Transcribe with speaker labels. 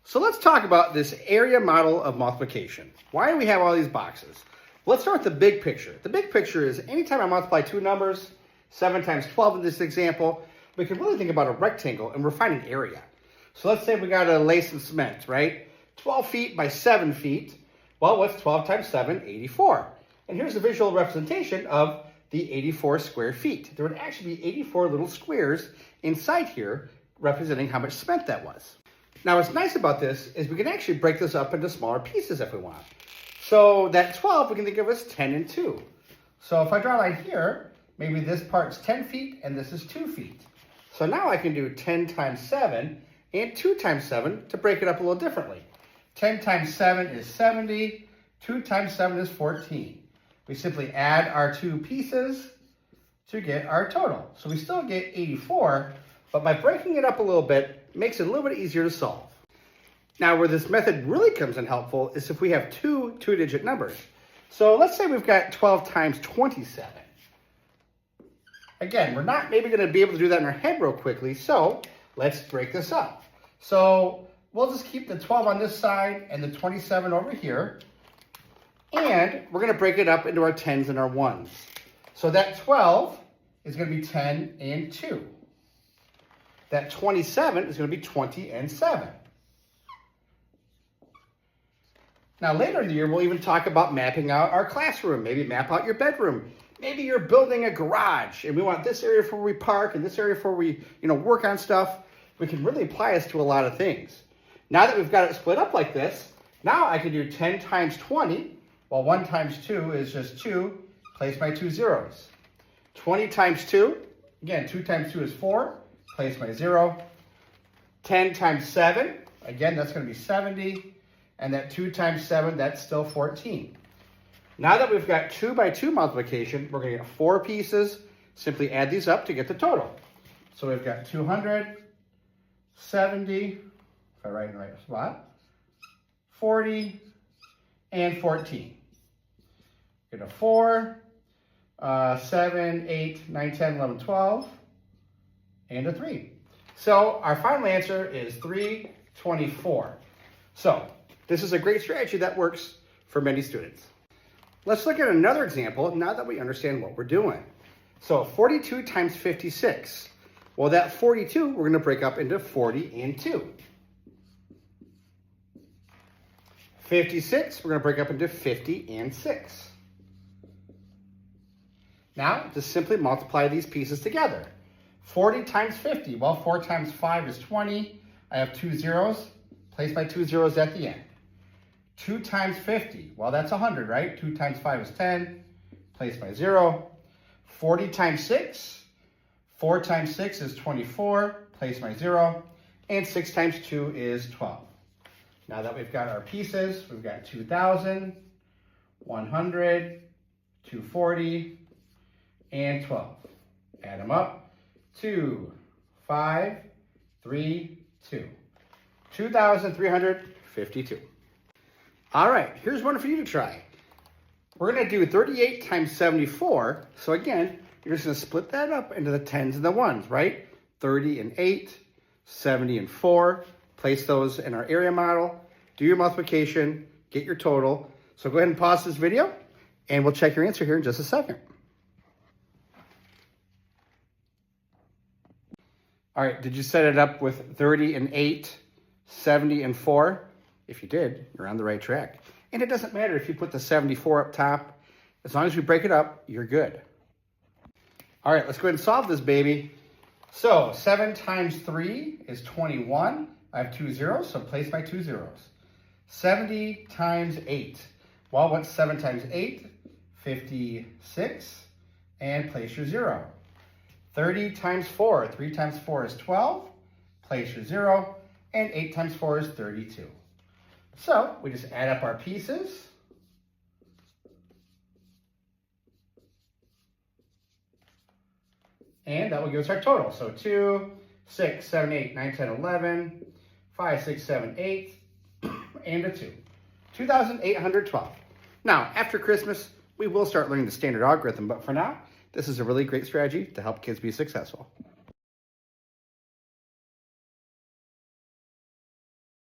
Speaker 1: So let's talk about this area model of multiplication. Why do we have all these boxes? Let's start with the big picture. The big picture is anytime I multiply two numbers, 7 times 12 in this example, we can really think about a rectangle and we're finding area. So let's say we got to lay some cement, right? 12 feet by 7 feet. Well, what's 12 times 7? 84. And here's a visual representation of the 84 square feet. There would actually be 84 little squares inside here representing how much cement that was. Now, what's nice about this is we can actually break this up into smaller pieces if we want. So that 12 we can think of as 10 and 2. So if I draw a line here, maybe this part's 10 feet and this is 2 feet. So now I can do 10 times 7 and 2 times 7 to break it up a little differently. 10 times 7 is 70. 2 times 7 is 14. We simply add our two pieces to get our total. So we still get 84, but by breaking it up a little bit, it makes it a little bit easier to solve. Now, where this method really comes in helpful is if we have two two-digit numbers. So let's say we've got 12 times 27. Again, we're not maybe going to be able to do that in our head real quickly, so let's break this up. So we'll just keep the 12 on this side and the 27 over here, and we're going to break it up into our 10s and our 1s. So that 12 is going to be 10 and 2. That 27 is going to be 20 and 7. Now, later in the year, we'll even talk about mapping out our classroom. Maybe map out your bedroom. Maybe you're building a garage, and we want this area for where we park and this area for where we, work on stuff. We can really apply this to a lot of things. Now that we've got it split up like this, now I can do 10 times 20. Well, 1 times 2 is just 2. Place my 2 zeros. 20 times 2. Again, 2 times 2 is 4. Place my 0. 10 times 7. Again, that's going to be 70. And that 2 times 7, that's still 14. Now that we've got 2 by 2 multiplication, we're going to get 4 pieces. Simply add these up to get the total. So we've got 270, if I write in the right spot, 40, and 14. Get a 4, 7, 8, 9, 10, 11, 12, and a 3. So our final answer is 324. So this is a great strategy that works for many students. Let's look at another example now that we understand what we're doing. So 42 times 56. Well, that 42 we're going to break up into 40 and 2. 56 we're going to break up into 50 and 6. Now, just simply multiply these pieces together. 40 times 50. Well, 4 times 5 is 20. I have 2 zeros. Place my 2 zeros at the end. 2 times 50. Well, that's 100, right? 2 times 5 is 10. Place my 0. 40 times 6. 4 times 6 is 24. Place my 0. And 6 times 2 is 12. Now that we've got our pieces, we've got 2,000, 100, 240, and 12. Add them up. 2, 5, 3, 2. 2,352. All right, here's one for you to try. We're going to do 38 times 74. So again, you're just going to split that up into the 10s and the 1s, right? 30 and 8, 70 and 4. Place those in our area model. Do your multiplication. Get your total. So go ahead and pause this video, and we'll check your answer here in just a second. All right, did you set it up with 30 and 8, 70 and 4? If you did, you're on the right track. And it doesn't matter if you put the 74 up top. As long as you break it up, you're good. All right, let's go ahead and solve this baby. So 7 times 3 is 21. I have 2 zeros, so place my 2 zeros. 70 times 8. Well, what's 7 times 8? 56. And place your 0. 30 times 4. 3 times 4 is 12. Place your 0. And 8 times 4 is 32. So we just add up our pieces. And that will give us our total. So 2, 6, 7, 8, 9, 10, 11, 5, 6, 7, 8, and a 2. 2,812. Now, after Christmas, we will start learning the standard algorithm, but for now, this is a really great strategy to help kids be successful.